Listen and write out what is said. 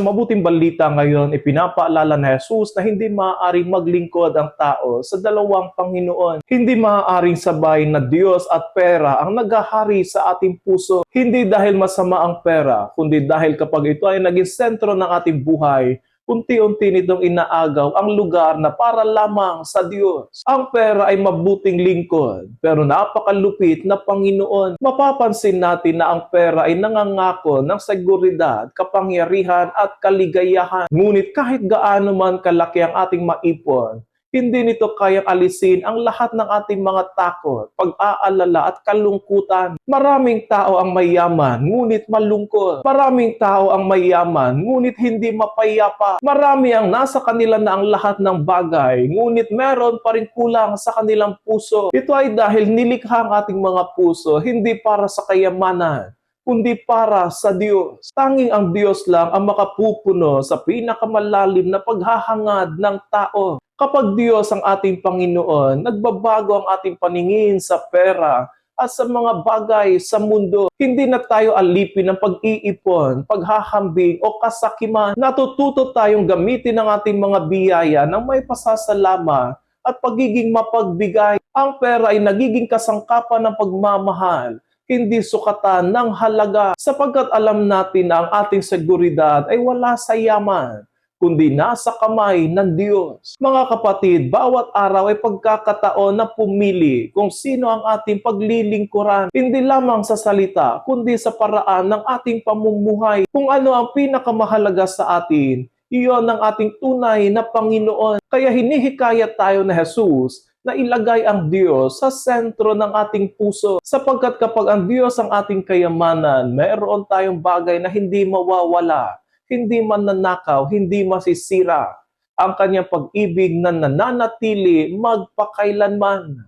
sa mabuting balita ngayon, ipinapaalala ni Jesus na hindi maaaring maglingkod ang tao sa dalawang Panginoon. Hindi maaaring sabay na Diyos at pera ang naghahari sa ating puso. Hindi dahil masama ang pera, kundi dahil kapag ito ay naging sentro ng ating buhay, unti-unti nitong inaagaw ang lugar na para lamang sa Diyos. Ang pera ay mabuting lingkod, pero napakalupit na Panginoon. Mapapansin natin na ang pera ay nangangako ng seguridad, kapangyarihan at kaligayahan. Ngunit kahit gaano man kalaki ang ating maipon, hindi nito kayang alisin ang lahat ng ating mga takot, pag-aalala at kalungkutan. Maraming tao ang mayaman, ngunit malungkot. Maraming tao ang mayaman, ngunit hindi mapayapa. Marami ang nasa kanila na ang lahat ng bagay, ngunit meron pa rin kulang sa kanilang puso. Ito ay dahil nilikha ang ating mga puso, hindi para sa kayamanan, kundi para sa Diyos. Tanging ang Diyos lang ang makapupuno sa pinakamalalim na paghahangad ng tao. Kapag Diyos ang ating Panginoon, nagbabago ang ating paningin sa pera at sa mga bagay sa mundo. Hindi na tayo alipin ng pag-iipon, paghahambing o kasakiman. Natututo tayong gamitin ang ating mga biyaya ng may pasasalama at pagiging mapagbigay. Ang pera ay nagiging kasangkapan ng pagmamahal, hindi sukatan ng halaga, sapagkat alam natin na ang ating seguridad ay wala sa yaman, kundi nasa kamay ng Diyos. Mga kapatid, bawat araw ay pagkakataon na pumili kung sino ang ating paglilingkuran, hindi lamang sa salita, kundi sa paraan ng ating pamumuhay. Kung ano ang pinakamahalaga sa atin, iyon ang ating tunay na Panginoon. Kaya hinihikayat tayo na Jesus na ilagay ang Diyos sa sentro ng ating puso. Sapagkat kapag ang Diyos ang ating kayamanan, mayroon tayong bagay na hindi mawawala, hindi mananakaw, hindi masisira. Ang kanyang pag-ibig na nananatili magpakailanman.